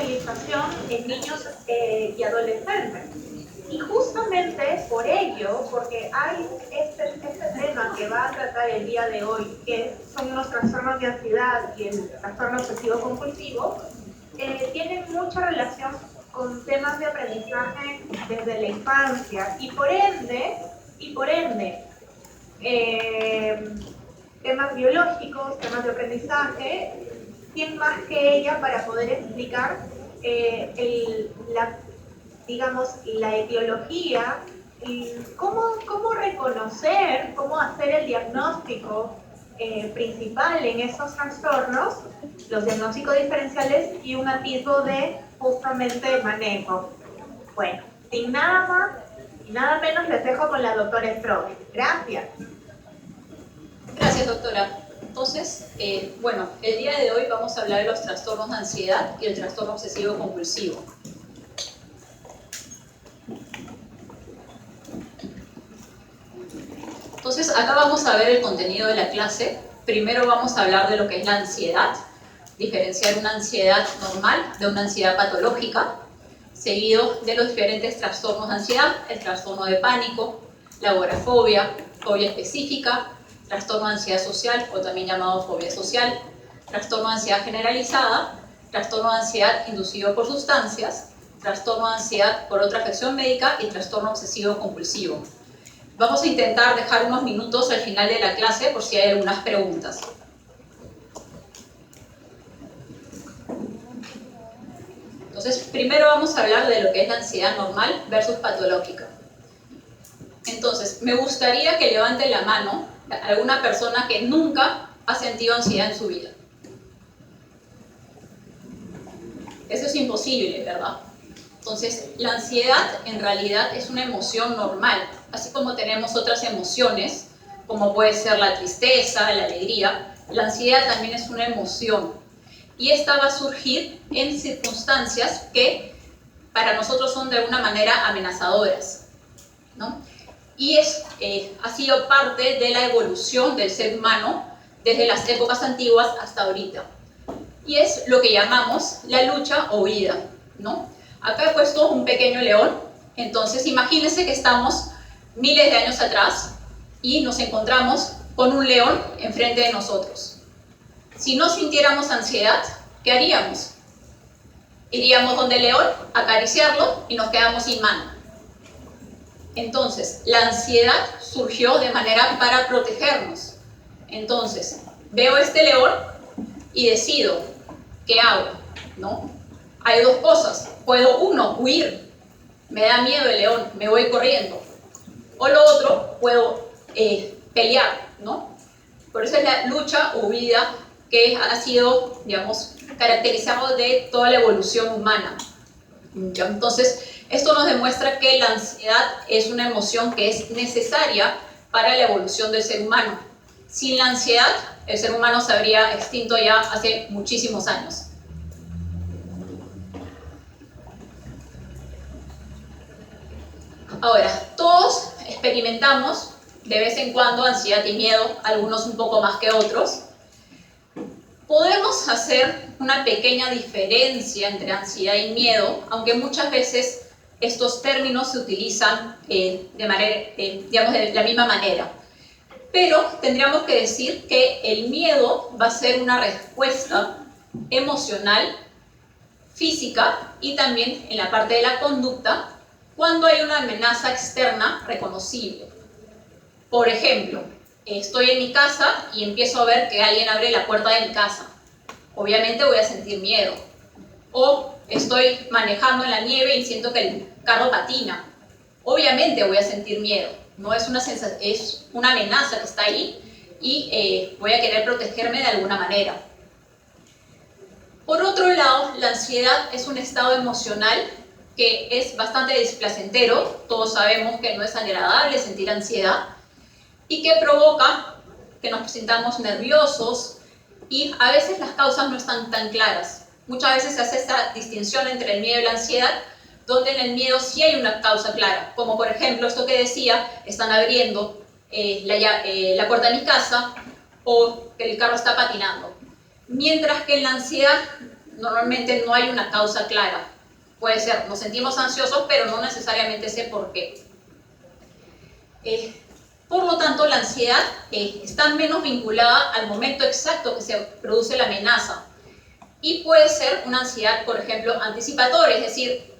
movilización en niños y adolescentes. Y justamente por ello, porque hay este tema que va a tratar el día de hoy, que son los trastornos de ansiedad y el trastorno obsesivo compulsivo, tienen mucha relación con temas de aprendizaje desde la infancia y por ende temas biológicos, temas de aprendizaje. ¿Quién más que ella para poder explicar la etiología y cómo reconocer, cómo hacer el diagnóstico principal en esos trastornos, los diagnósticos diferenciales y un atisbo de justamente manejo? Bueno, sin nada más y nada menos les dejo con la doctora Strobe. Gracias. Gracias, doctora. Entonces, bueno, el día de hoy vamos a hablar de los trastornos de ansiedad y el trastorno obsesivo compulsivo. Entonces, acá vamos a ver el contenido de la clase. Primero vamos a hablar de lo que es la ansiedad, diferenciar una ansiedad normal de una ansiedad patológica, seguido de los diferentes trastornos de ansiedad, el trastorno de pánico, la agorafobia, fobia específica, trastorno de ansiedad social o también llamado fobia social, trastorno de ansiedad generalizada, trastorno de ansiedad inducido por sustancias, trastorno de ansiedad por otra afección médica y trastorno obsesivo compulsivo. Vamos a intentar dejar unos minutos al final de la clase por si hay algunas preguntas. Entonces, primero vamos a hablar de lo que es la ansiedad normal versus patológica. Entonces, me gustaría que levanten la mano alguna persona que nunca ha sentido ansiedad en su vida. Eso es imposible, ¿verdad? Entonces, la ansiedad en realidad es una emoción normal, así como tenemos otras emociones, como puede ser la tristeza, la alegría. La ansiedad también es una emoción y esta va a surgir en circunstancias que para nosotros son de alguna manera amenazadoras, ¿no? Y ha sido parte de la evolución del ser humano desde las épocas antiguas hasta ahorita. Y es lo que llamamos la lucha o huida, ¿no? Acá he puesto un pequeño león. Entonces imagínense que estamos miles de años atrás y nos encontramos con un león enfrente de nosotros. Si no sintiéramos ansiedad, ¿qué haríamos? Iríamos donde el león, acariciarlo y nos quedamos sin mano. Entonces, la ansiedad surgió de manera para protegernos. Entonces, veo este león y decido, ¿qué hago? ¿No? Hay dos cosas. Puedo, uno, huir. Me da miedo el león, me voy corriendo. O lo otro, puedo pelear, ¿no? Por eso es la lucha o huida que ha sido, digamos, caracterizado de toda la evolución humana. Entonces, esto nos demuestra que la ansiedad es una emoción que es necesaria para la evolución del ser humano. Sin la ansiedad, el ser humano se habría extinto ya hace muchísimos años. Ahora, todos experimentamos de vez en cuando ansiedad y miedo, algunos un poco más que otros. Podemos hacer una pequeña diferencia entre ansiedad y miedo, aunque muchas veces estos términos se utilizan de la misma manera. Pero tendríamos que decir que el miedo va a ser una respuesta emocional, física y también en la parte de la conducta cuando hay una amenaza externa reconocible. Por ejemplo, estoy en mi casa y empiezo a ver que alguien abre la puerta de mi casa. Obviamente voy a sentir miedo. O estoy manejando en la nieve y siento que el carro patina. Obviamente voy a sentir miedo. No es es una amenaza que está ahí y voy a querer protegerme de alguna manera. Por otro lado, la ansiedad es un estado emocional que es bastante displacentero. Todos sabemos que no es agradable sentir ansiedad y que provoca que nos sintamos nerviosos y a veces las causas no están tan claras. Muchas veces se hace esta distinción entre el miedo y la ansiedad, donde en el miedo sí hay una causa clara, como por ejemplo esto que decía, están abriendo la puerta de mi casa o que el carro está patinando. Mientras que en la ansiedad Normalmente no hay una causa clara. Puede ser, nos sentimos ansiosos, pero no necesariamente sé por qué. Por lo tanto, la ansiedad está menos vinculada al momento exacto que se produce la amenaza. Y puede ser una ansiedad, por ejemplo, anticipatoria, es decir,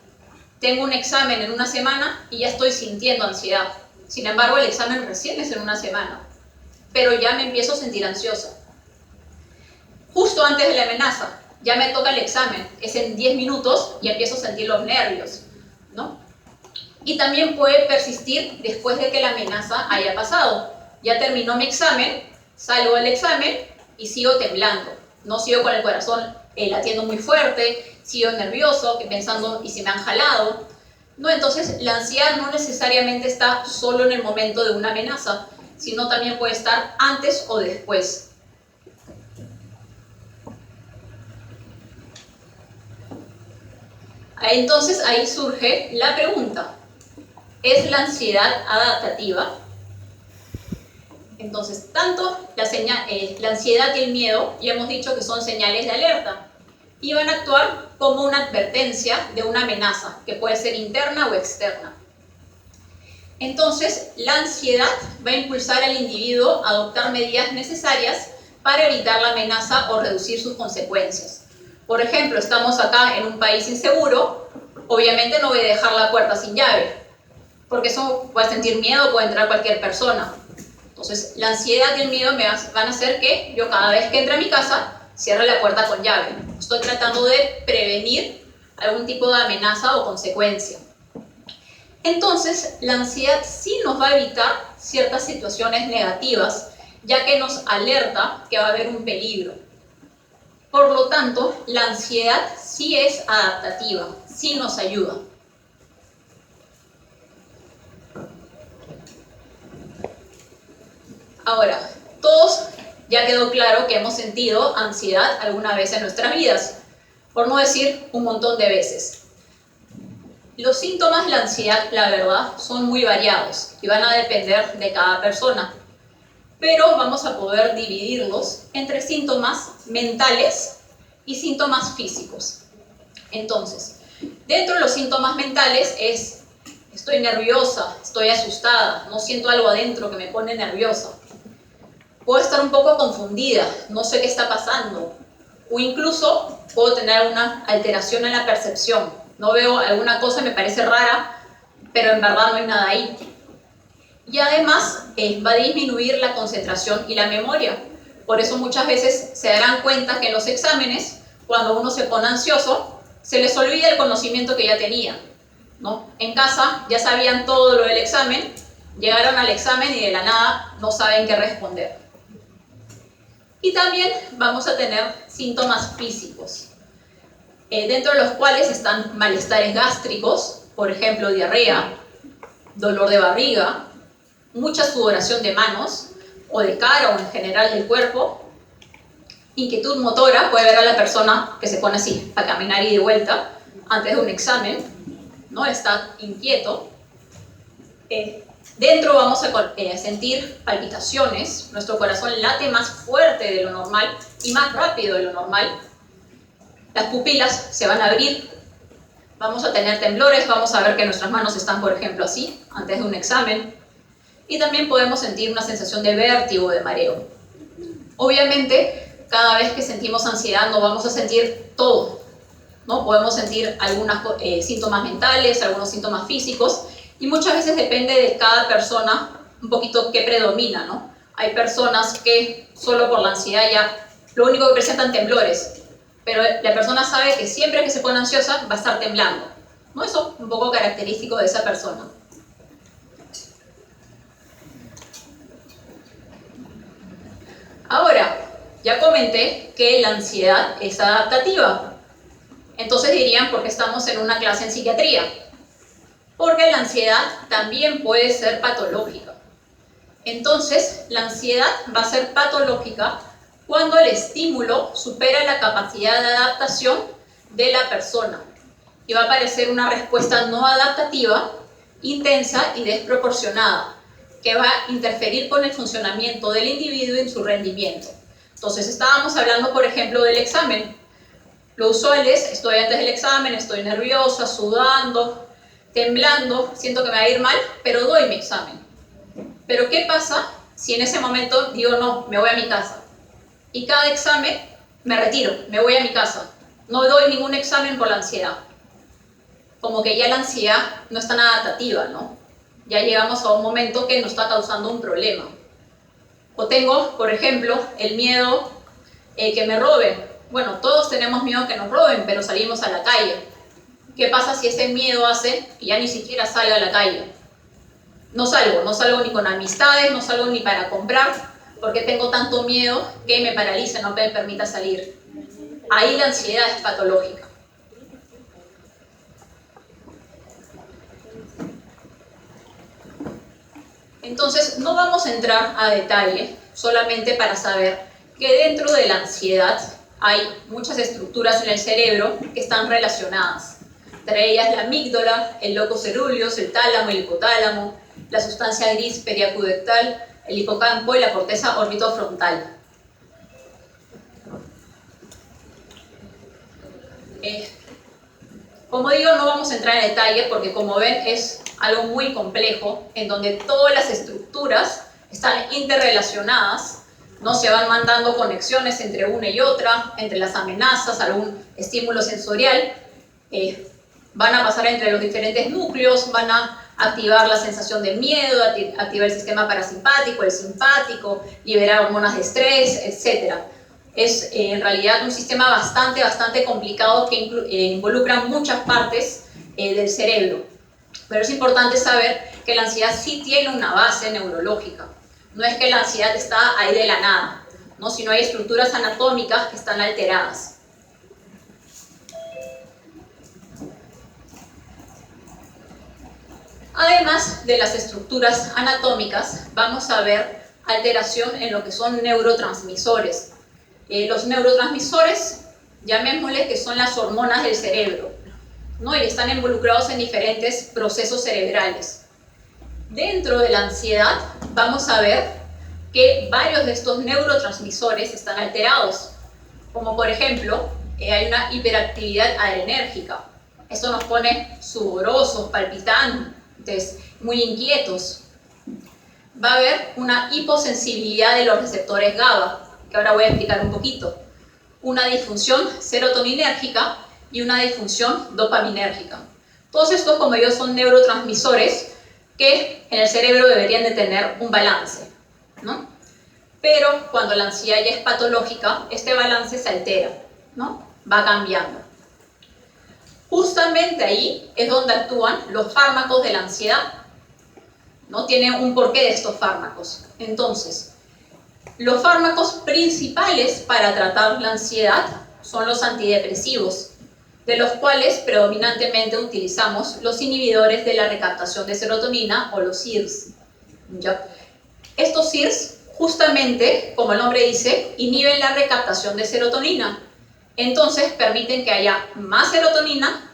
tengo un examen en una semana y ya estoy sintiendo ansiedad. Sin embargo, el examen recién es en una semana, pero ya me empiezo a sentir ansiosa. Justo antes de la amenaza, ya me toca el examen, es en 10 minutos y empiezo a sentir los nervios, ¿no? Y también puede persistir después de que la amenaza haya pasado. Ya terminó mi examen, salgo del examen y sigo temblando. No sigo con el corazón latiendo muy fuerte, sigo nervioso, pensando, ¿y si me han jalado? No, entonces la ansiedad no necesariamente está solo en el momento de una amenaza, sino también puede estar antes o después. Entonces ahí surge la pregunta, ¿es la ansiedad adaptativa? Entonces, tanto la ansiedad y el miedo, ya hemos dicho que son señales de alerta, y van a actuar como una advertencia de una amenaza, que puede ser interna o externa. Entonces, la ansiedad va a impulsar al individuo a adoptar medidas necesarias para evitar la amenaza o reducir sus consecuencias. Por ejemplo, estamos acá en un país inseguro, obviamente no voy a dejar la puerta sin llave, porque eso puede sentir miedo, puede entrar cualquier persona. Entonces, la ansiedad y el miedo me van a hacer que yo cada vez que entre a mi casa, cierre la puerta con llave. Estoy tratando de prevenir algún tipo de amenaza o consecuencia. Entonces, la ansiedad sí nos va a evitar ciertas situaciones negativas, ya que nos alerta que va a haber un peligro. Por lo tanto, la ansiedad sí es adaptativa, sí nos ayuda. Ahora, todos ya quedó claro que hemos sentido ansiedad alguna vez en nuestras vidas, por no decir un montón de veces. Los síntomas de la ansiedad, la verdad, son muy variados y van a depender de cada persona, pero vamos a poder dividirlos entre síntomas mentales y síntomas físicos. Entonces, dentro de los síntomas mentales es: estoy nerviosa, estoy asustada, no siento algo adentro que me pone nerviosa. Puedo estar un poco confundida, no sé qué está pasando, o incluso puedo tener alguna alteración en la percepción. No veo alguna cosa, me parece rara, pero en verdad no hay nada ahí. Y además va a disminuir la concentración y la memoria. Por eso muchas veces se darán cuenta que en los exámenes, cuando uno se pone ansioso, se les olvida el conocimiento que ya tenía, ¿no? En casa ya sabían todo lo del examen, llegaron al examen y de la nada no saben qué responder. Y también vamos a tener síntomas físicos, dentro de los cuales están malestares gástricos, por ejemplo, diarrea, dolor de barriga, mucha sudoración de manos o de cara o en general del cuerpo, inquietud motora, puede ver a la persona que se pone así para caminar y de vuelta antes de un examen, ¿no? Está inquieto. Dentro vamos a sentir palpitaciones, nuestro corazón late más fuerte de lo normal y más rápido de lo normal. Las pupilas se van a abrir, vamos a tener temblores, vamos a ver que nuestras manos están, por ejemplo, así, antes de un examen. Y también podemos sentir una sensación de vértigo o de mareo. Obviamente, cada vez que sentimos ansiedad no vamos a sentir todo, ¿no? Podemos sentir algunos síntomas mentales, algunos síntomas físicos, y muchas veces depende de cada persona un poquito qué predomina, ¿no? Hay personas que solo por la ansiedad ya lo único que presentan temblores, pero la persona sabe que siempre que se pone ansiosa va a estar temblando, ¿no? Eso es un poco característico de esa persona. Ahora, ya comenté que la ansiedad es adaptativa. Entonces dirían, ¿por qué estamos en una clase en psiquiatría? Porque la ansiedad también puede ser patológica. Entonces, la ansiedad va a ser patológica cuando el estímulo supera la capacidad de adaptación de la persona y va a aparecer una respuesta no adaptativa, intensa y desproporcionada, que va a interferir con el funcionamiento del individuo y en su rendimiento. Entonces, estábamos hablando, por ejemplo, del examen. Lo usual es, estoy antes del examen, estoy nerviosa, sudando, temblando, siento que me va a ir mal, pero doy mi examen. Pero ¿qué pasa si en ese momento digo no, me voy a mi casa? Y cada examen me retiro, me voy a mi casa. No doy ningún examen por la ansiedad. Como que ya la ansiedad no es tan adaptativa, ¿no? Ya llegamos a un momento que nos está causando un problema. O tengo, por ejemplo, el miedo que me roben. Bueno, todos tenemos miedo que nos roben, pero salimos a la calle. ¿Qué pasa si ese miedo hace que ya ni siquiera salga a la calle? No salgo ni con amistades, no salgo ni para comprar, porque tengo tanto miedo que me paraliza, no me permita salir. Ahí la ansiedad es patológica. Entonces, no vamos a entrar a detalle, solamente para saber que dentro de la ansiedad hay muchas estructuras en el cerebro que están relacionadas. Entre ellas la amígdala, el locus coeruleus, el tálamo, el hipotálamo, la sustancia gris periacudental, el hipocampo y la corteza orbitofrontal. Como digo, no vamos a entrar en detalle porque, como ven, es algo muy complejo en donde todas las estructuras están interrelacionadas, ¿no? Se van mandando conexiones entre una y otra, entre las amenazas, algún estímulo sensorial, van a pasar entre los diferentes núcleos, van a activar la sensación de miedo, activar el sistema parasimpático, el simpático, liberar hormonas de estrés, etc. Es en realidad un sistema bastante complicado que involucra muchas partes del cerebro. Pero es importante saber que la ansiedad sí tiene una base neurológica. No es que la ansiedad está ahí de la nada, ¿no? Sino hay estructuras anatómicas que están alteradas. Además de las estructuras anatómicas, vamos a ver alteración en lo que son neurotransmisores. Los neurotransmisores, llamémosles que son las hormonas del cerebro, ¿no? Y están involucrados en diferentes procesos cerebrales. Dentro de la ansiedad vamos a ver que varios de estos neurotransmisores están alterados, como por ejemplo, hay una hiperactividad adrenérgica. Esto nos pone sudorosos, palpitantes, muy inquietos. Va a haber una hiposensibilidad de los receptores GABA, que ahora voy a explicar un poquito. Una disfunción serotoninérgica y una disfunción dopaminérgica. Todos estos, como digo, son neurotransmisores que en el cerebro deberían de tener un balance, ¿no? Pero cuando la ansiedad ya es patológica, este balance se altera, ¿no? Va cambiando. Justamente ahí es donde actúan los fármacos de la ansiedad, ¿no? Tiene un porqué de estos fármacos. Entonces, los fármacos principales para tratar la ansiedad son los antidepresivos, de los cuales predominantemente utilizamos los inhibidores de la recaptación de serotonina o los SIRS. ¿Ya? Estos SIRS, justamente, como el nombre dice, inhiben la recaptación de serotonina. Entonces permiten que haya más serotonina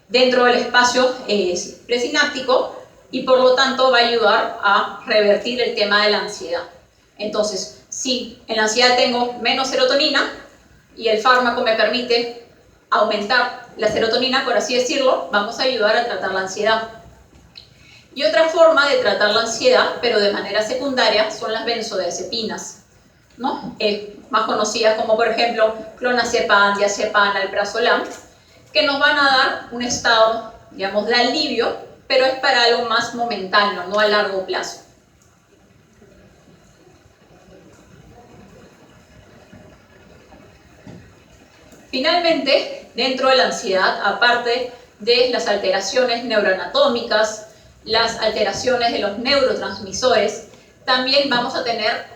dentro del espacio presináptico y por lo tanto va a ayudar a revertir el tema de la ansiedad. Entonces, si en la ansiedad tengo menos serotonina y el fármaco me permite aumentar la serotonina, por así decirlo, vamos a ayudar a tratar la ansiedad. Y otra forma de tratar la ansiedad, pero de manera secundaria, son las benzodiazepinas, ¿no? Más conocidas como, por ejemplo, clonazepam, diazepam, alprazolam, que nos van a dar un estado, digamos, de alivio, pero es para algo más momentáneo, no a largo plazo. Finalmente, dentro de la ansiedad, aparte de las alteraciones neuroanatómicas, las alteraciones de los neurotransmisores, también vamos a tener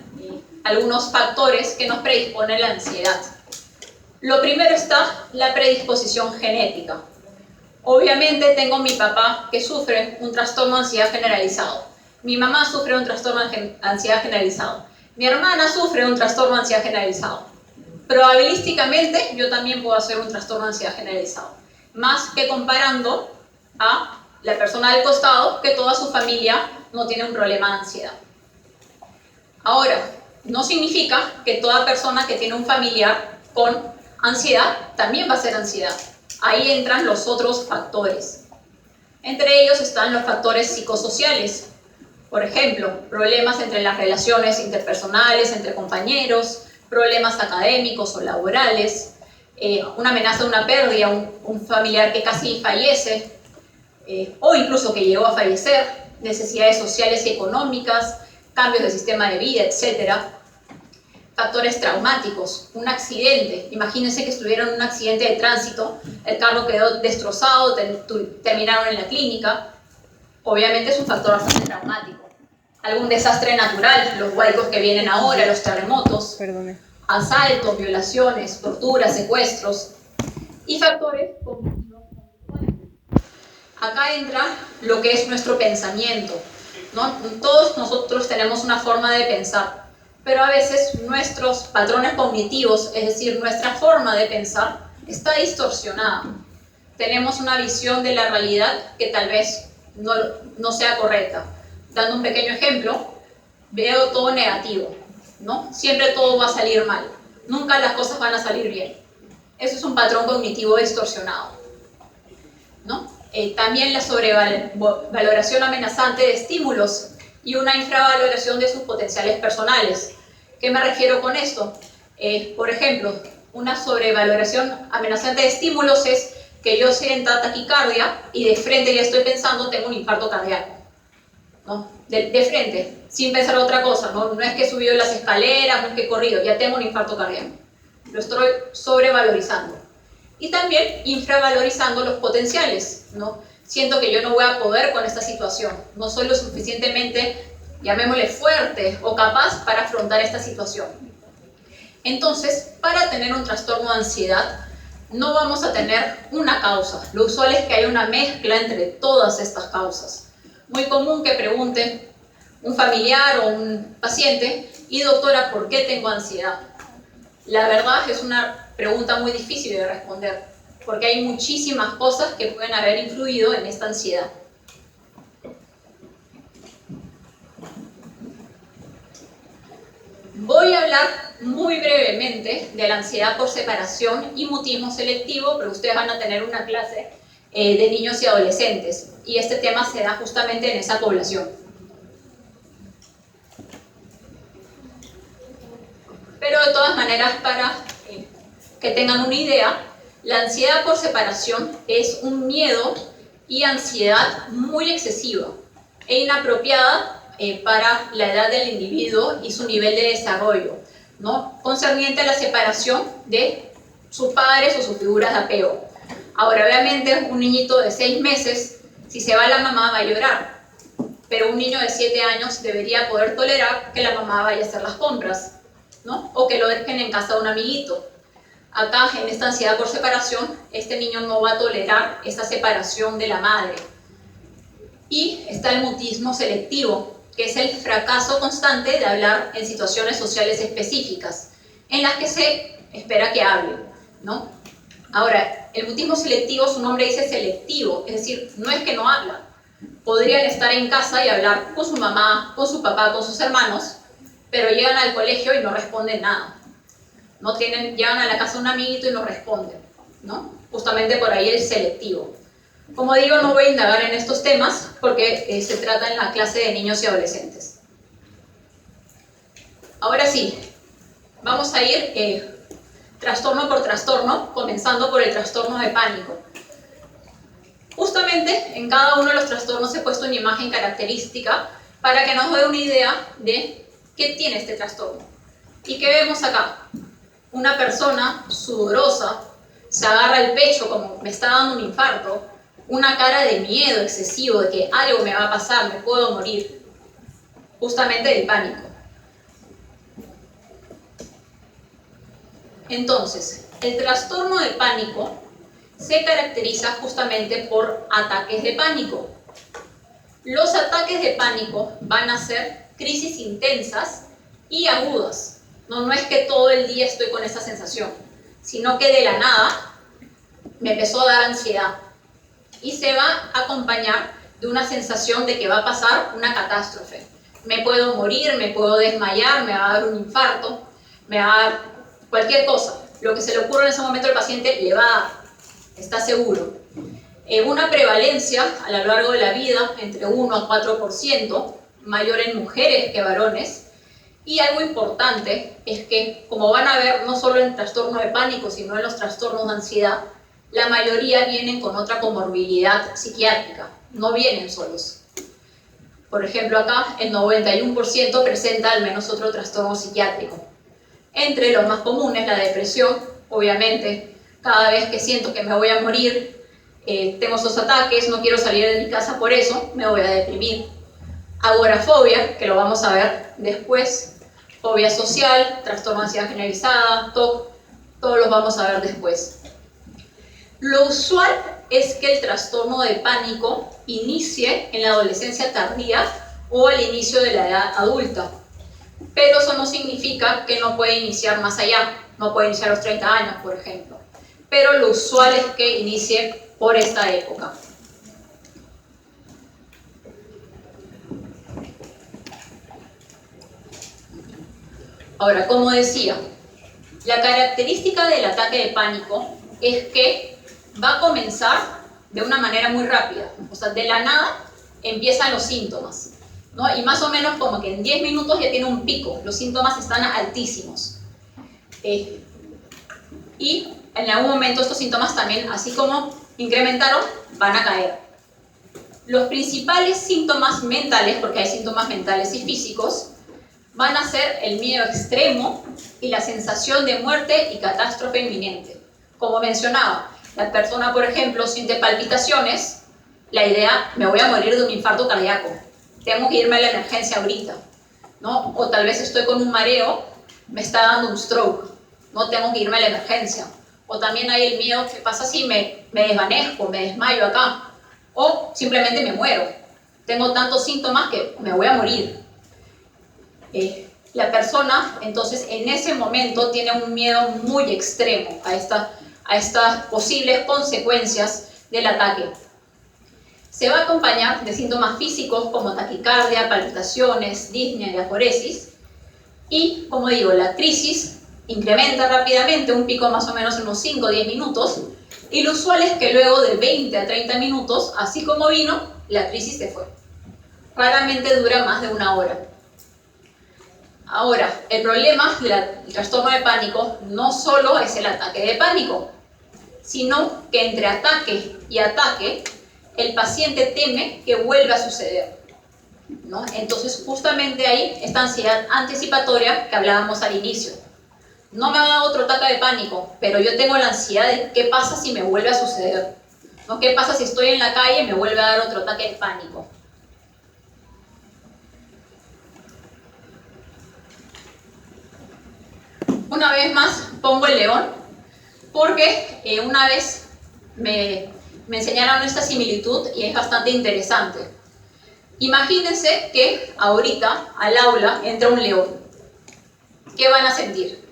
algunos factores que nos predisponen a la ansiedad. Lo primero está la predisposición genética. Obviamente tengo mi papá que sufre un trastorno de ansiedad generalizado. Mi mamá sufre un trastorno de ansiedad generalizado. Mi hermana sufre un trastorno de ansiedad generalizado. Probabilísticamente yo también puedo hacer un trastorno de ansiedad generalizado. Más que comparando a la persona del costado que toda su familia no tiene un problema de ansiedad. Ahora, no significa que toda persona que tiene un familiar con ansiedad también va a ser ansiedad. Ahí entran los otros factores. Entre ellos están los factores psicosociales. Por ejemplo, problemas entre las relaciones interpersonales, entre compañeros, problemas académicos o laborales, una amenaza de una pérdida, un familiar que casi fallece, o incluso que llegó a fallecer, necesidades sociales y económicas, cambios de sistema de vida, etc. Factores traumáticos, un accidente. Imagínense que estuvieron en un accidente de tránsito, el carro quedó destrozado, terminaron en la clínica. Obviamente es un factor bastante traumático. Algún desastre natural, los huaicos que vienen ahora, los terremotos, asaltos, violaciones, torturas, secuestros y factores cognitivos. Acá entra lo que es nuestro pensamiento, ¿no? Todos nosotros tenemos una forma de pensar, pero a veces nuestros patrones cognitivos, es decir, nuestra forma de pensar, está distorsionada. Tenemos una visión de la realidad que tal vez no sea correcta. Dando un pequeño ejemplo, veo todo negativo, ¿no? Siempre todo va a salir mal, nunca las cosas van a salir bien. Eso es un patrón cognitivo distorsionado, ¿no? También la sobrevaloración amenazante de estímulos y una infravaloración de sus potenciales personales. ¿Qué me refiero con esto? Por ejemplo, una sobrevaloración amenazante de estímulos es que yo sienta taquicardia y de frente ya estoy pensando tengo un infarto cardíaco, ¿no? De frente, sin pensar otra cosa, ¿no? No es que he subido las escaleras, no es que he corrido, ya tengo un infarto cardíaco. Lo estoy sobrevalorizando. Y también infravalorizando los potenciales, ¿no? Siento que yo no voy a poder con esta situación, no soy lo suficientemente, llamémosle, fuerte o capaz para afrontar esta situación. Entonces, para tener un trastorno de ansiedad, no vamos a tener una causa. Lo usual es que haya una mezcla entre todas estas causas. Muy común que pregunte un familiar o un paciente, y doctora, ¿por qué tengo ansiedad? La verdad es una pregunta muy difícil de responder, porque hay muchísimas cosas que pueden haber influido en esta ansiedad. Voy a hablar muy brevemente de la ansiedad por separación y mutismo selectivo, pero ustedes van a tener una clase de niños y adolescentes, y este tema se da justamente en esa población. Pero de todas maneras, para que tengan una idea, la ansiedad por separación es un miedo y ansiedad muy excesiva e inapropiada para la edad del individuo y su nivel de desarrollo, ¿no? Concerniente a la separación de sus padres o sus figuras de apego. Ahora, obviamente, un niñito de 6 meses, si se va la mamá va a llorar, pero un niño de 7 años debería poder tolerar que la mamá vaya a hacer las compras, ¿no? O que lo dejen en casa de un amiguito. Acá, en esta ansiedad por separación, este niño no va a tolerar esta separación de la madre. Y está el mutismo selectivo, que es el fracaso constante de hablar en situaciones sociales específicas, en las que se espera que hable, ¿no? Ahora, el mutismo selectivo, su nombre dice selectivo, es decir, no es que no hablan. Podrían estar en casa y hablar con su mamá, con su papá, con sus hermanos, pero llegan al colegio y no responden nada. Llegan a la casa de un amiguito y no responden, ¿no? Justamente por ahí el selectivo. Como digo, no voy a indagar en estos temas porque se trata en la clase de niños y adolescentes. Ahora sí, vamos a ir trastorno por trastorno, comenzando por el trastorno de pánico. Justamente en cada uno de los trastornos he puesto una imagen característica para que nos dé una idea de qué tiene este trastorno. ¿Y qué vemos acá? Una persona sudorosa, se agarra el pecho como me está dando un infarto, una cara de miedo excesivo, de que algo me va a pasar, me puedo morir. Justamente el pánico. Entonces, el trastorno de pánico se caracteriza justamente por ataques de pánico. Los ataques de pánico van a ser crisis intensas y agudas. No es que todo el día estoy con esa sensación, sino que de la nada me empezó a dar ansiedad y se va a acompañar de una sensación de que va a pasar una catástrofe. Me puedo morir, me puedo desmayar, me va a dar un infarto, me va a dar cualquier cosa. lo que se le ocurre en ese momento al paciente le va a dar, está seguro. Una prevalencia a lo largo de la vida entre 1 a 4%, mayor en mujeres que varones. Y algo importante es que, como van a ver, no solo en trastorno de pánico, sino en los trastornos de ansiedad, la mayoría vienen con otra comorbilidad psiquiátrica, no vienen solos. Por ejemplo, acá el 91% presenta al menos otro trastorno psiquiátrico. Entre los más comunes, la depresión, obviamente, cada vez que siento que me voy a morir, tengo esos ataques, no quiero salir de mi casa por eso, me voy a deprimir. Agorafobia, que lo vamos a ver después, fobia social, trastorno de ansiedad generalizada, TOC, todos los vamos a ver después. Lo usual es que el trastorno de pánico inicie en la adolescencia tardía o al inicio de la edad adulta, pero eso no significa que no puede iniciar más allá, no puede iniciar a los 30 años, por ejemplo, pero lo usual es que inicie por esta época. Ahora, como decía, la característica del ataque de pánico es que va a comenzar de una manera muy rápida, o sea, de la nada empiezan los síntomas, ¿no? Y más o menos como que en 10 minutos ya tiene un pico, los síntomas están altísimos. Y en algún momento estos síntomas también, así como incrementaron, van a caer. Los principales síntomas mentales, porque hay síntomas mentales y físicos, van a ser el miedo extremo y la sensación de muerte y catástrofe inminente. Como mencionaba, la persona, por ejemplo, siente palpitaciones, la idea, me voy a morir de un infarto cardíaco, tengo que irme a la emergencia ahorita, ¿no? O tal vez estoy con un mareo, me está dando un stroke, no tengo que irme a la emergencia. O también hay el miedo, ¿qué pasa si me desvanezco, me desmayo acá? O simplemente me muero, tengo tantos síntomas que me voy a morir. La persona, entonces, en ese momento tiene un miedo muy extremo a estas posibles consecuencias del ataque. Se va a acompañar de síntomas físicos como taquicardia, palpitaciones, disnea y aforesis. Y, como digo, la crisis incrementa rápidamente, un pico más o menos en unos 5 o 10 minutos. Y lo usual es que luego de 20 a 30 minutos, así como vino, la crisis se fue. Raramente dura más de 1 hora. Ahora, el problema del trastorno de pánico no solo es el ataque de pánico, sino que entre ataque y ataque, el paciente teme que vuelva a suceder, ¿no? Entonces, justamente ahí esta ansiedad anticipatoria que hablábamos al inicio. No me ha dado otro ataque de pánico, pero yo tengo la ansiedad de qué pasa si me vuelve a suceder, ¿no? ¿Qué pasa si estoy en la calle y me vuelve a dar otro ataque de pánico? Una vez más pongo el león, porque una vez me enseñaron esta similitud y es bastante interesante. Imagínense que ahorita al aula entra un león. ¿Qué van a sentir?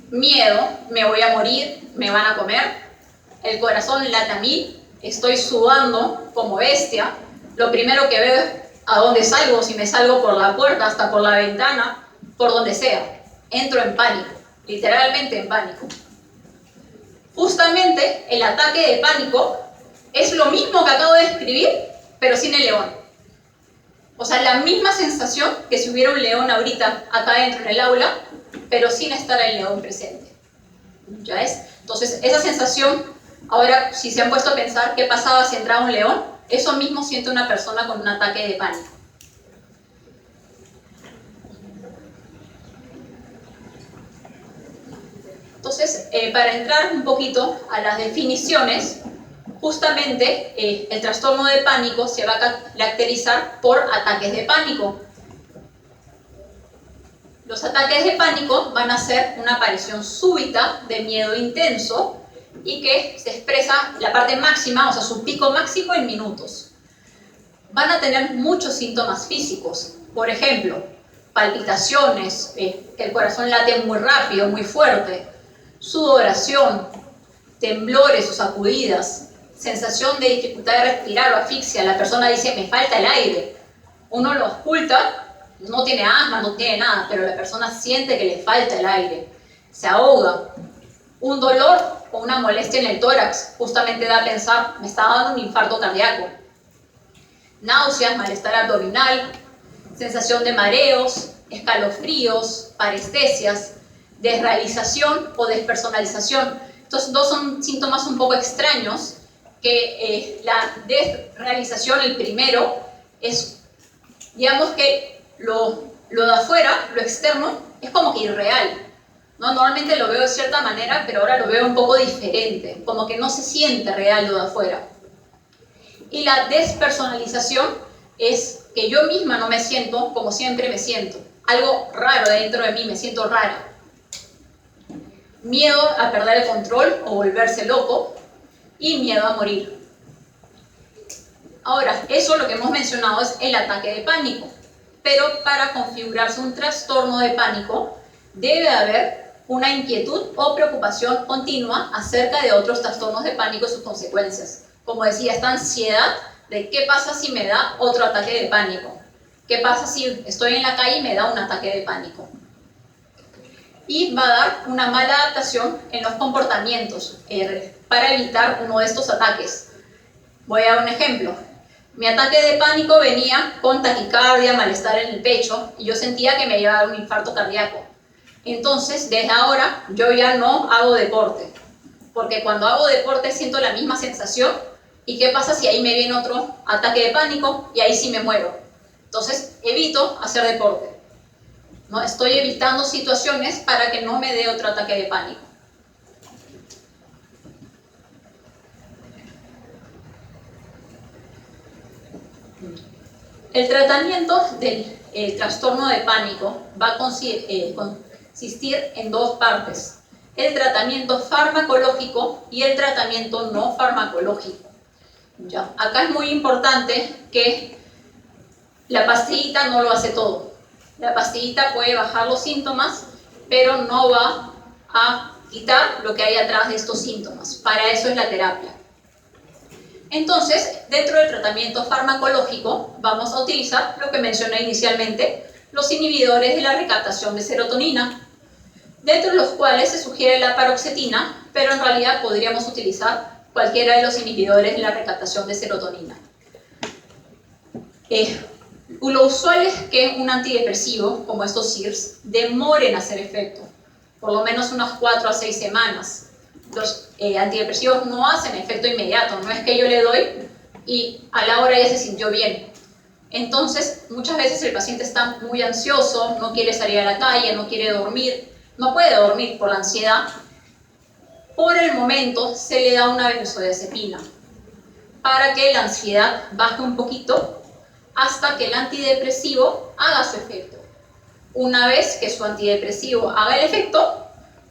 Miedo, me voy a morir, me van a comer, el corazón late a mí, estoy sudando como bestia, lo primero que veo es a dónde salgo, si me salgo por la puerta, hasta por la ventana, por donde sea. Entro en pánico, literalmente en pánico. Justamente el ataque de pánico es lo mismo que acabo de describir, pero sin el león. O sea, la misma sensación que si hubiera un león ahorita acá dentro en el aula, pero sin estar el león presente. ¿Ya es? Entonces, esa sensación, ahora si se han puesto a pensar qué pasaba si entraba un león, eso mismo siente una persona con un ataque de pánico. Entonces, para entrar un poquito a las definiciones, justamente el trastorno de pánico se va a caracterizar por ataques de pánico. Los ataques de pánico van a ser una aparición súbita de miedo intenso y que se expresa la parte máxima, o sea, su pico máximo en minutos. Van a tener muchos síntomas físicos, por ejemplo, palpitaciones, que el corazón late muy rápido, muy fuerte, sudoración, temblores o sacudidas, sensación de dificultad de respirar o asfixia. La persona dice, me falta el aire. Uno lo oculta, no tiene asma, no tiene nada, pero la persona siente que le falta el aire. se ahoga. Un dolor o una molestia en el tórax justamente da a pensar, me está dando un infarto cardíaco. Náuseas, malestar abdominal, sensación de mareos, escalofríos, parestesias, desrealización o despersonalización. Estos dos son síntomas un poco extraños, que la desrealización, el primero, es, digamos que lo de afuera, lo externo, es como que irreal, ¿no? Normalmente lo veo de cierta manera, pero ahora lo veo un poco diferente, como que no se siente real lo de afuera. Y la despersonalización es que yo misma no me siento como siempre me siento. Algo raro dentro de mí, me siento rara. Miedo a perder el control o volverse loco y miedo a morir. Ahora, eso lo que hemos mencionado es el ataque de pánico. Pero para configurarse un trastorno de pánico debe haber una inquietud o preocupación continua acerca de otros trastornos de pánico y sus consecuencias. Como decía, esta ansiedad de qué pasa si me da otro ataque de pánico, qué pasa si estoy en la calle y me da un ataque de pánico. Y va a dar una mala adaptación en los comportamientos para evitar uno de estos ataques. Voy a dar un ejemplo. Mi ataque de pánico venía con taquicardia, malestar en el pecho, y yo sentía que me iba a dar un infarto cardíaco. Entonces, desde ahora, yo ya no hago deporte, porque cuando hago deporte siento la misma sensación. ¿Y qué pasa si ahí me viene otro ataque de pánico y ahí sí me muero? Entonces, evito hacer deporte, ¿no? Estoy evitando situaciones para que no me dé otro ataque de pánico. El tratamiento del trastorno de pánico va a consistir en dos partes: el tratamiento farmacológico y el tratamiento no farmacológico. ¿Ya? Acá es muy importante que la pastillita no lo hace todo. La pastillita puede bajar los síntomas, pero no va a quitar lo que hay atrás de estos síntomas. Para eso es la terapia. Entonces, dentro del tratamiento farmacológico vamos a utilizar lo que mencioné inicialmente, los inhibidores de la recaptación de serotonina, dentro de los cuales se sugiere la paroxetina, pero en realidad podríamos utilizar cualquiera de los inhibidores de la recaptación de serotonina. Lo usual es que un antidepresivo, como estos SIRS, demore en hacer efecto, por lo menos unas 4 a 6 semanas. Los antidepresivos no hacen efecto inmediato, no es que yo le doy y a la hora ya se sintió bien. Entonces, muchas veces el paciente está muy ansioso, no quiere salir a la calle, no quiere dormir, no puede dormir por la ansiedad. Por el momento se le da una benzodiazepina para que la ansiedad baje un poquito hasta que el antidepresivo haga su efecto. Una vez que su antidepresivo haga el efecto,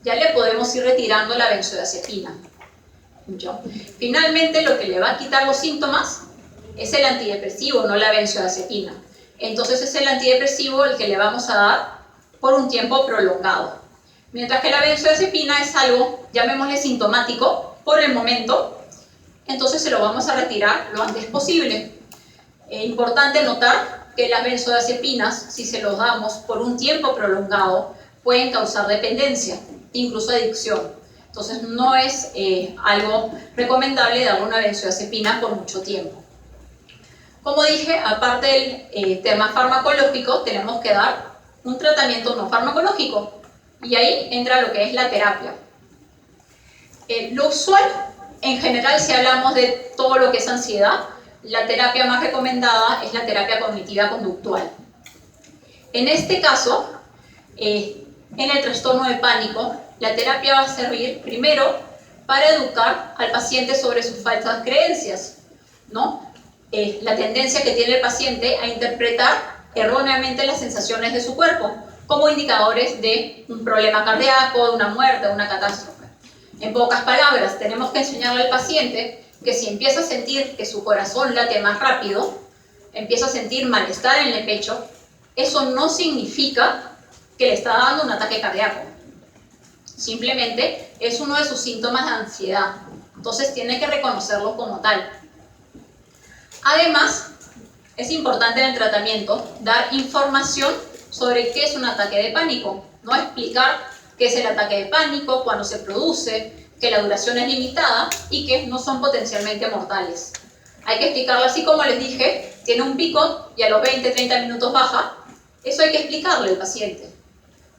ya le podemos ir retirando la benzodiazepina. Finalmente, lo que le va a quitar los síntomas es el antidepresivo, no la benzodiazepina. Entonces es el antidepresivo el que le vamos a dar por un tiempo prolongado. Mientras que la benzodiazepina es algo, llamémosle sintomático, por el momento, entonces se lo vamos a retirar lo antes posible. Es importante notar que las benzodiazepinas, si se los damos por un tiempo prolongado, pueden causar dependencia, incluso adicción. Entonces no es algo recomendable dar una benzodiazepina por mucho tiempo. Como dije, aparte del tema farmacológico, tenemos que dar un tratamiento no farmacológico. Y ahí entra lo que es la terapia. Lo usual, en general, si hablamos de todo lo que es ansiedad, la terapia más recomendada es la terapia cognitiva conductual. En este caso, en el trastorno de pánico, la terapia va a servir primero para educar al paciente sobre sus falsas creencias, ¿no? La tendencia que tiene el paciente a interpretar erróneamente las sensaciones de su cuerpo como indicadores de un problema cardíaco, de una muerte, de una catástrofe. En pocas palabras, tenemos que enseñarle al paciente que si empieza a sentir que su corazón late más rápido, empieza a sentir malestar en el pecho, eso no significa que le está dando un ataque cardíaco. Simplemente es uno de sus síntomas de ansiedad. Entonces tiene que reconocerlo como tal. Además, es importante en el tratamiento dar información sobre qué es un ataque de pánico, no explicar qué es el ataque de pánico, cuándo se produce, que la duración es limitada y que no son potencialmente mortales. Hay que explicarlo así como les dije, tiene un pico y a los 20-30 minutos baja. Eso hay que explicarle al paciente,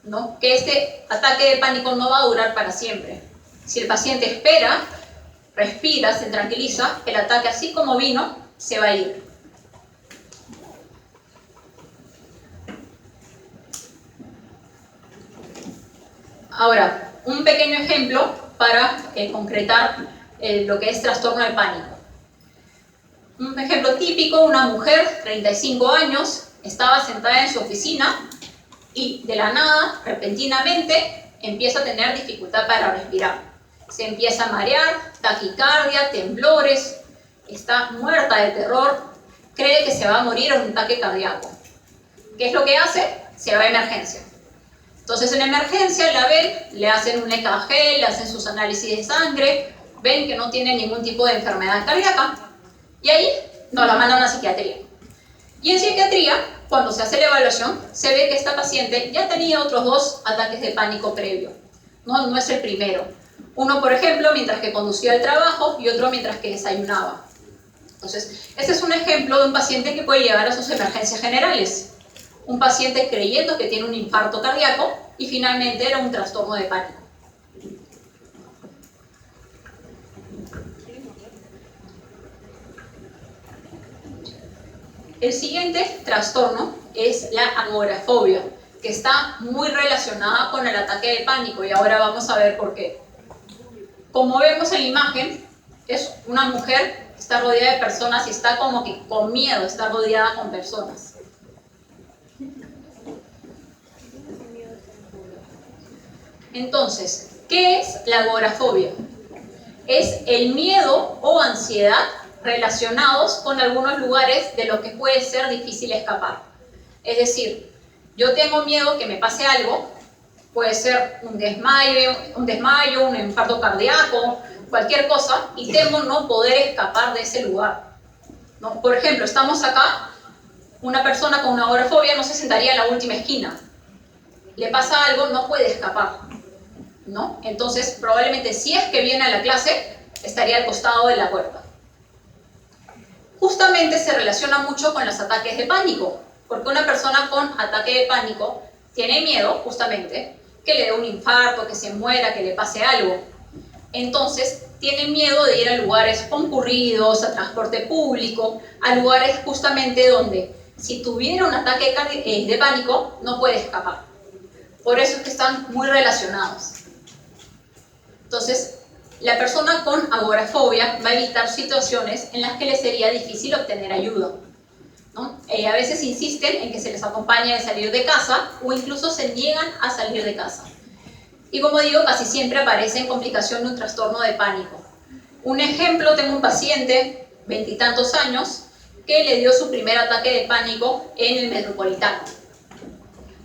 ¿no? Que este ataque de pánico no va a durar para siempre. Si el paciente espera, respira, se tranquiliza, el ataque así como vino, se va a ir. Ahora, un pequeño ejemplo para concretar lo que es trastorno de pánico. Un ejemplo típico, una mujer, 35 años, estaba sentada en su oficina y de la nada, repentinamente, empieza a tener dificultad para respirar. Se empieza a marear, taquicardia, temblores, está muerta de terror, cree que se va a morir en un ataque cardíaco. ¿Qué es lo que hace? Se va a emergencia. Entonces en emergencia la ven, le hacen un EKG, le hacen sus análisis de sangre, ven que no tiene ningún tipo de enfermedad cardíaca y ahí nos la mandan a psiquiatría. Y en psiquiatría, cuando se hace la evaluación, se ve que esta paciente ya tenía otros 2 ataques de pánico previo. No es el primero. Uno, por ejemplo, mientras que conducía al trabajo y otro mientras que desayunaba. Entonces, este es un ejemplo de un paciente que puede llegar a sus emergencias generales. Un paciente creyendo que tiene un infarto cardíaco y finalmente era un trastorno de pánico. El siguiente trastorno es la agorafobia, que está muy relacionada con el ataque de pánico y ahora vamos a ver por qué. Como vemos en la imagen, es una mujer que está rodeada de personas y está como que con miedo, está rodeada con personas. Entonces, ¿qué es la agorafobia? Es el miedo o ansiedad relacionados con algunos lugares de los que puede ser difícil escapar. Es decir, yo tengo miedo que me pase algo, puede ser un desmayo, un infarto cardíaco, cualquier cosa, y temo no poder escapar de ese lugar, ¿no? Por ejemplo, estamos acá, una persona con una agorafobia no se sentaría en la última esquina. Le pasa algo, no puede escapar, ¿no? Entonces, probablemente si es que viene a la clase, estaría al costado de la puerta. Justamente se relaciona mucho con los ataques de pánico, porque una persona con ataque de pánico tiene miedo, justamente, que le dé un infarto, que se muera, que le pase algo. Entonces, tiene miedo de ir a lugares concurridos, a transporte público, a lugares justamente donde, si tuviera un ataque de pánico, no puede escapar. Por eso es que están muy relacionados. Entonces, la persona con agorafobia va a evitar situaciones en las que le sería difícil obtener ayuda, ¿no? A veces insisten en que se les acompañe a salir de casa o incluso se niegan a salir de casa. Y como digo, casi siempre aparece en complicación de un trastorno de pánico. Un ejemplo, tengo un paciente, 20 y tantos años, que le dio su primer ataque de pánico en el Metropolitano.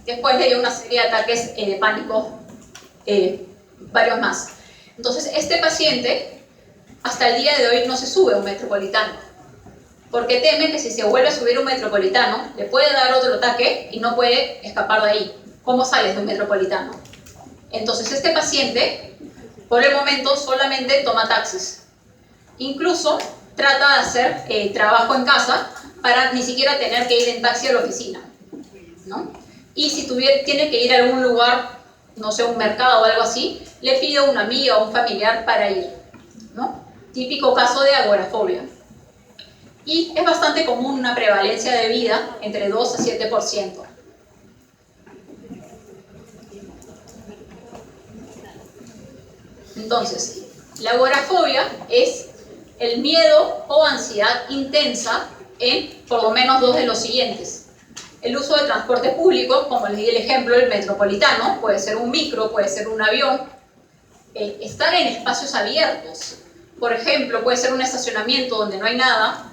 Después le dio una serie de ataques de pánico, varios más. Entonces, este paciente, hasta el día de hoy, no se sube a un Metropolitano, porque teme que si se vuelve a subir a un Metropolitano, le puede dar otro ataque y no puede escapar de ahí. ¿Cómo sales de un Metropolitano? Entonces, este paciente, por el momento, solamente toma taxis. Incluso trata de hacer trabajo en casa para ni siquiera tener que ir en taxi a la oficina, ¿no? Y si tiene que ir a algún lugar, no sé, un mercado o algo así, le pide a una amiga o un familiar para ir, ¿no? Típico caso de agorafobia. Y es bastante común una prevalencia de vida entre 2 a 7%. Entonces, la agorafobia es el miedo o ansiedad intensa en por lo menos 2 de los siguientes. El uso de transporte público, como les di el ejemplo, el metropolitano, puede ser un micro, puede ser un avión. Estar en espacios abiertos, por ejemplo, puede ser un estacionamiento donde no hay nada.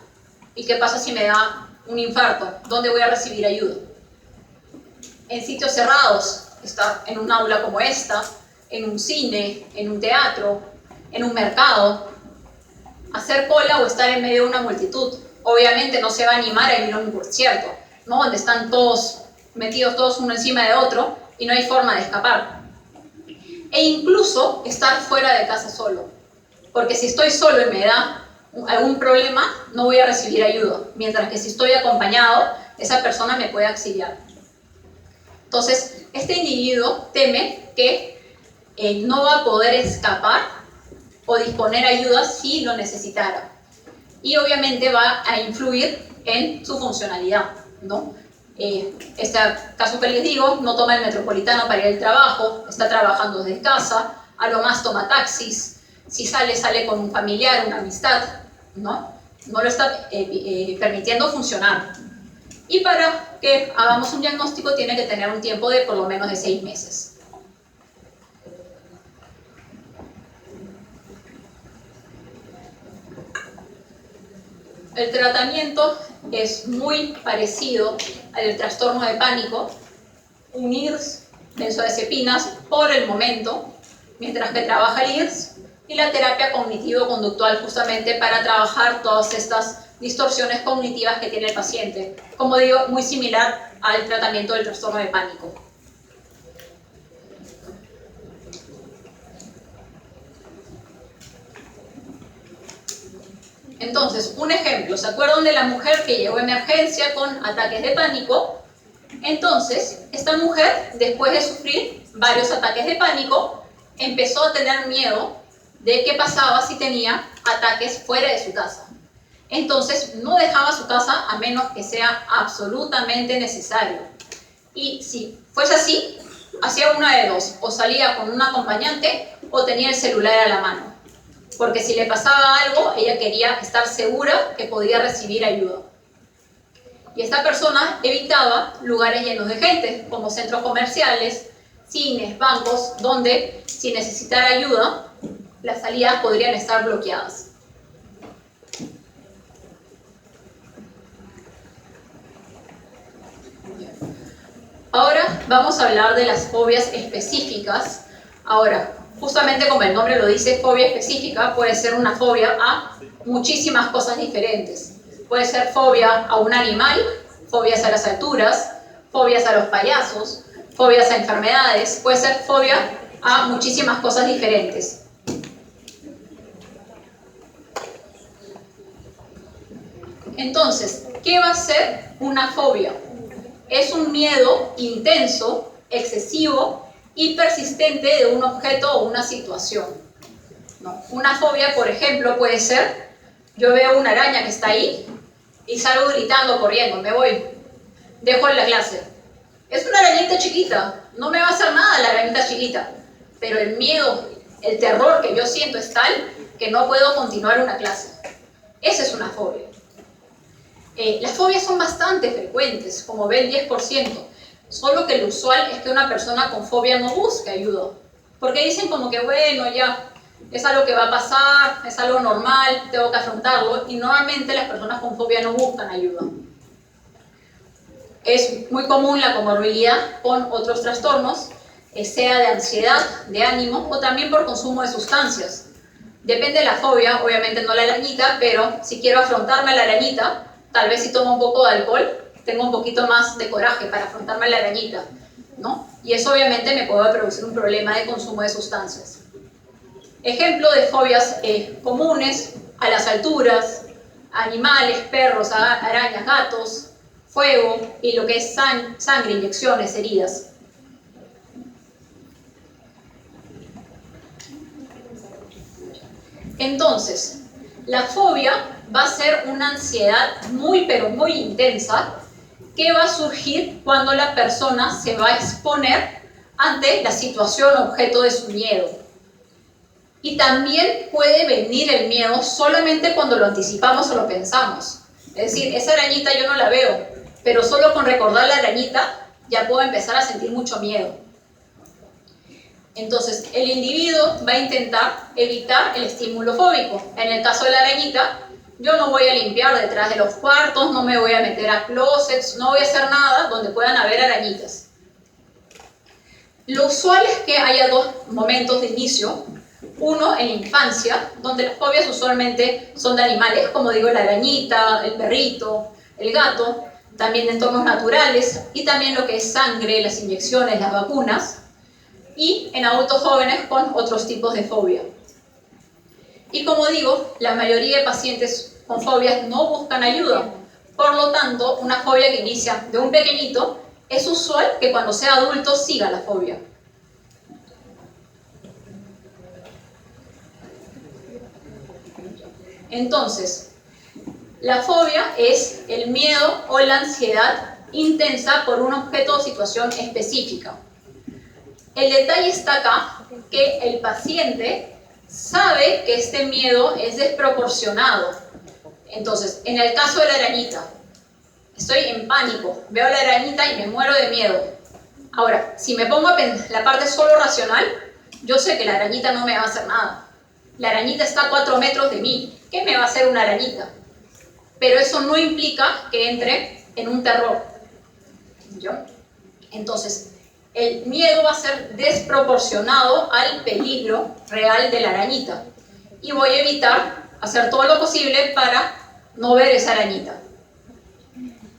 ¿Y qué pasa si me da un infarto? ¿Dónde voy a recibir ayuda? En sitios cerrados, estar en un aula como esta, en un cine, en un teatro, en un mercado. Hacer cola o estar en medio de una multitud. Obviamente no se va a animar a ir a un concierto, ¿no? Donde están todos metidos todos uno encima de otro y no hay forma de escapar. e incluso estar fuera de casa solo. Porque si estoy solo y me da algún problema, no voy a recibir ayuda. Mientras que si estoy acompañado, esa persona me puede auxiliar. Entonces, este individuo teme que no va a poder escapar o disponer ayuda si lo necesitara. Y obviamente va a influir en su funcionalidad, ¿no? Este caso que les digo, no toma el metropolitano para ir al trabajo, está trabajando desde casa, a lo más toma taxis, si sale, sale con un familiar, una amistad, ¿no? No lo está permitiendo funcionar. Y para que hagamos un diagnóstico tiene que tener un tiempo de por lo menos de 6 meses. El tratamiento es muy parecido al del trastorno de pánico, un IRS, benzodiazepinas por el momento, mientras que trabaja el IRS, y la terapia cognitivo-conductual justamente para trabajar todas estas distorsiones cognitivas que tiene el paciente. Como digo, muy similar al tratamiento del trastorno de pánico. Entonces, un ejemplo, ¿se acuerdan de la mujer que llegó a emergencia con ataques de pánico? Entonces, esta mujer, después de sufrir varios ataques de pánico, empezó a tener miedo de qué pasaba si tenía ataques fuera de su casa. Entonces, no dejaba su casa a menos que sea absolutamente necesario. Y si fuese así, hacía una de dos, o salía con un acompañante o tenía el celular a la mano. Porque si le pasaba algo, ella quería estar segura que podía recibir ayuda. Y esta persona evitaba lugares llenos de gente, como centros comerciales, cines, bancos, donde si necesitara ayuda, las salidas podrían estar bloqueadas. Ahora vamos a hablar de las fobias específicas. Ahora, justamente como el nombre lo dice, fobia específica puede ser una fobia a muchísimas cosas diferentes. Puede ser fobia a un animal, fobias a las alturas, fobias a los payasos, fobias a enfermedades, puede ser fobia a muchísimas cosas diferentes. Entonces, ¿qué va a ser una fobia? Es un miedo intenso, excesivo y persistente de un objeto o una situación, ¿no? Una fobia, por ejemplo, puede ser, yo veo una araña que está ahí y salgo gritando, corriendo, me voy, dejo la clase. Es una arañita chiquita, no me va a hacer nada la arañita chiquita, pero el miedo, el terror que yo siento es tal que no puedo continuar una clase. Esa es una fobia. Las fobias son bastante frecuentes, como ven, 10%. Solo que lo usual es que una persona con fobia no busque ayuda. Porque dicen como que, bueno, ya, es algo que va a pasar, es algo normal, tengo que afrontarlo. Y normalmente las personas con fobia no buscan ayuda. Es muy común la comorbilidad con otros trastornos, sea de ansiedad, de ánimo o también por consumo de sustancias. Depende de la fobia, obviamente no la arañita, pero si quiero afrontarme a la arañita, tal vez si tomo un poco de alcohol, tengo un poquito más de coraje para afrontarme a la arañita, ¿no? Y eso obviamente me puede producir un problema de consumo de sustancias. Ejemplo de fobias comunes, a las alturas, animales, perros, arañas, gatos, fuego y lo que es sangre, inyecciones, heridas. Entonces, la fobia va a ser una ansiedad muy pero muy intensa que va a surgir cuando la persona se va a exponer ante la situación objeto de su miedo. Y también puede venir el miedo solamente cuando lo anticipamos o lo pensamos. Es decir, esa arañita yo no la veo, pero solo con recordar la arañita ya puedo empezar a sentir mucho miedo. Entonces, el individuo va a intentar evitar el estímulo fóbico. En el caso de la arañita, yo no voy a limpiar detrás de los cuartos, no me voy a meter a closets, no voy a hacer nada donde puedan haber arañitas. Lo usual es que haya dos momentos de inicio. Uno en la infancia, donde las fobias usualmente son de animales, como digo, la arañita, el perrito, el gato, también de entornos naturales y también lo que es sangre, las inyecciones, las vacunas. y en adultos jóvenes con otros tipos de fobia. Y como digo, la mayoría de pacientes con fobias no buscan ayuda. Por lo tanto, una fobia que inicia de un pequeñito, es usual que cuando sea adulto siga la fobia. Entonces, la fobia es el miedo o la ansiedad intensa por un objeto o situación específica. El detalle está acá que el paciente sabe que este miedo es desproporcionado. Entonces, en el caso de la arañita, estoy en pánico, veo la arañita y me muero de miedo. Ahora, si me pongo a pensar la parte solo racional, yo sé que la arañita no me va a hacer nada. La arañita está a 4 metros de mí. ¿Qué me va a hacer una arañita? Pero eso no implica que entre en un terror. ¿Yo? Entonces, el miedo va a ser desproporcionado al peligro real de la arañita. Y voy a evitar hacer todo lo posible para no ver esa arañita.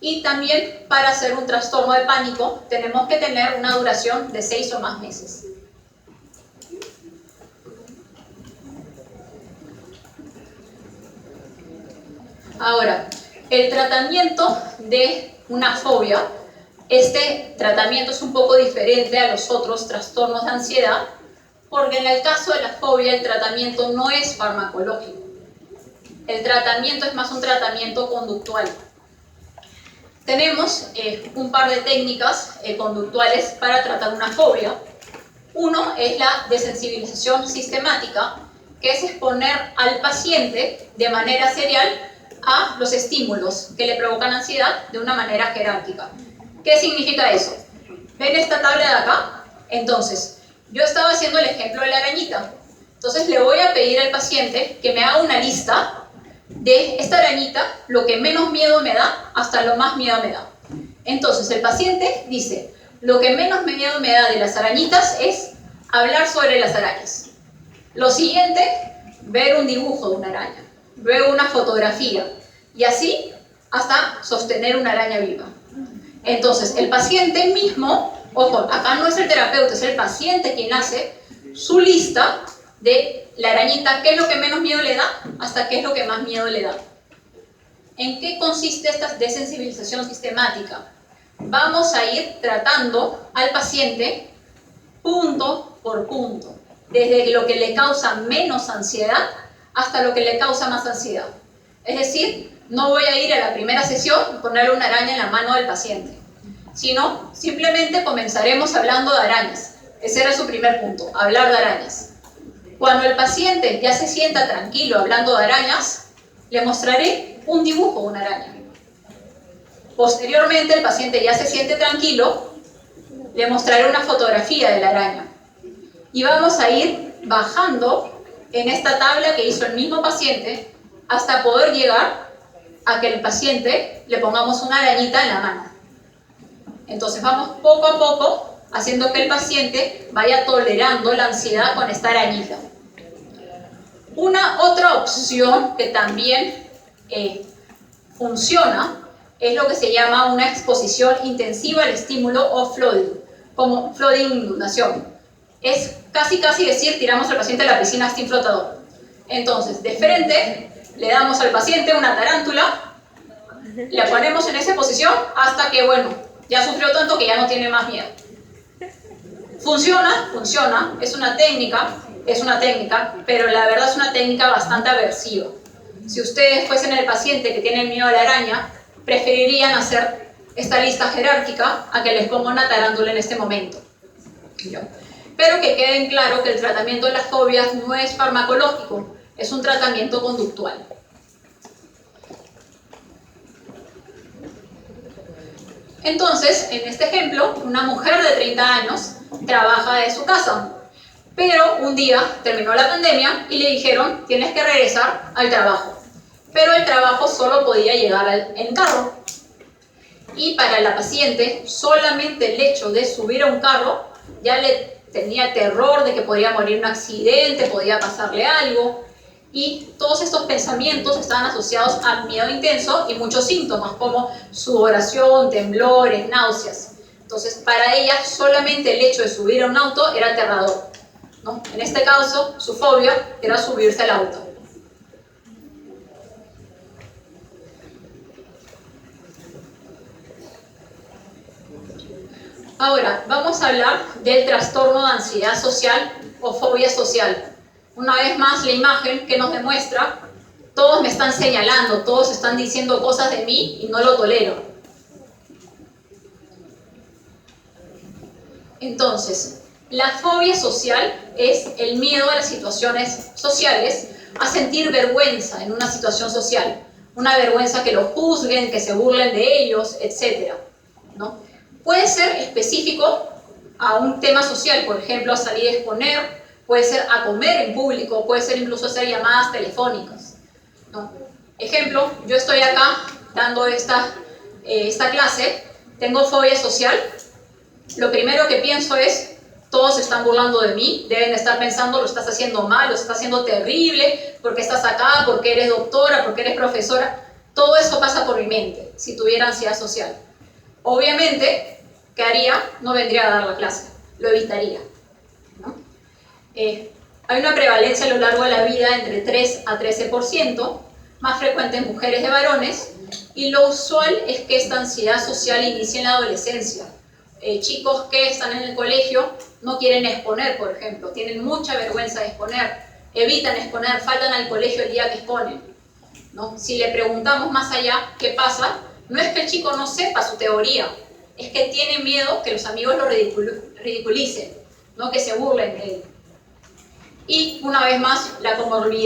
Y también para hacer un trastorno de pánico tenemos que tener una duración de 6 o más meses. Ahora, el tratamiento de una fobia, este tratamiento es un poco diferente a los otros trastornos de ansiedad, porque en el caso de la fobia el tratamiento no es farmacológico. El tratamiento es más un tratamiento conductual. Tenemos un par de técnicas conductuales para tratar una fobia. Uno es la desensibilización sistemática, que es exponer al paciente de manera serial a los estímulos que le provocan ansiedad de una manera jerárquica. ¿Qué significa eso? ¿Ven esta tabla de acá? Entonces, yo estaba haciendo el ejemplo de la arañita. Entonces le voy a pedir al paciente que me haga una lista de esta arañita, lo que menos miedo me da hasta lo más miedo me da. Entonces el paciente dice, lo que menos miedo me da de las arañitas es hablar sobre las arañas. Lo siguiente, ver un dibujo de una araña, luego una fotografía y así hasta sostener una araña viva. Entonces el paciente mismo, ojo, acá no es el terapeuta, es el paciente quien hace su lista de la arañita, qué es lo que menos miedo le da, hasta qué es lo que más miedo le da. ¿En qué consiste esta desensibilización sistemática? Vamos a ir tratando al paciente punto por punto, desde lo que le causa menos ansiedad hasta lo que le causa más ansiedad. Es decir, no voy a ir a la primera sesión y ponerle una araña en la mano del paciente, sino simplemente comenzaremos hablando de arañas. Ese era su primer punto, hablar de arañas. Cuando el paciente ya se sienta tranquilo hablando de arañas, le mostraré un dibujo de una araña. Posteriormente, el paciente ya se siente tranquilo, le mostraré una fotografía de la araña. Y vamos a ir bajando en esta tabla que hizo el mismo paciente hasta poder llegar a que el paciente le pongamos una arañita en la mano. Entonces vamos poco a poco haciendo que el paciente vaya tolerando la ansiedad con esta arañita. Una otra opción que también funciona es lo que se llama una exposición intensiva al estímulo o flooding, como flooding inundación. Es casi decir, tiramos al paciente a la piscina sin flotador. Entonces, de frente, le damos al paciente una tarántula, la ponemos en esa posición hasta que, bueno, ya sufrió tanto que ya no tiene más miedo. Funciona, es una técnica, pero la verdad es una técnica bastante aversiva. Si ustedes fuesen el paciente que tiene miedo a la araña, preferirían hacer esta lista jerárquica a que les ponga una tarántula en este momento. Pero que queden claro que el tratamiento de las fobias no es farmacológico, es un tratamiento conductual. Entonces, en este ejemplo, una mujer de 30 años trabaja de su casa, pero un día terminó la pandemia y le dijeron, tienes que regresar al trabajo. Pero el trabajo solo podía llegar en carro. Y para la paciente, solamente el hecho de subir a un carro ya le tenía terror de que podía morir en un accidente, podía pasarle algo. Y todos estos pensamientos estaban asociados al miedo intenso y muchos síntomas como sudoración, temblores, náuseas. Entonces, para ella, solamente el hecho de subir a un auto era aterrador, ¿no? En este caso, su fobia era subirse al auto. Ahora, vamos a hablar del trastorno de ansiedad social o fobia social. Una vez más, la imagen que nos demuestra, todos me están señalando, todos están diciendo cosas de mí y no lo tolero. Entonces, la fobia social es el miedo a las situaciones sociales, a sentir vergüenza en una situación social, una vergüenza que los juzguen, que se burlen de ellos, etc., ¿no? Puede ser específico a un tema social, por ejemplo, a salir a exponer, puede ser a comer en público, puede ser incluso hacer llamadas telefónicas, ¿no? Ejemplo, yo estoy acá dando esta clase, tengo fobia social. Lo primero que pienso es, todos se están burlando de mí, deben estar pensando, lo estás haciendo mal, lo estás haciendo terrible, porque estás acá, porque eres doctora, porque eres profesora. Todo eso pasa por mi mente, si tuviera ansiedad social. Obviamente, ¿qué haría? No vendría a dar la clase, lo evitaría, ¿no? Hay una prevalencia a lo largo de la vida entre 3 a 13%, más frecuente en mujeres que varones, y lo usual es que esta ansiedad social inicie en la adolescencia. Chicos que están en el colegio no quieren exponer, por ejemplo, tienen mucha vergüenza de exponer, evitan exponer, faltan al colegio el día que exponen, ¿no? Si le preguntamos más allá, ¿qué pasa? No es que el chico no sepa su teoría, es que tiene miedo que los amigos lo ridiculicen, ¿no? Que se burlen de él. Y una vez más, la comorbilidad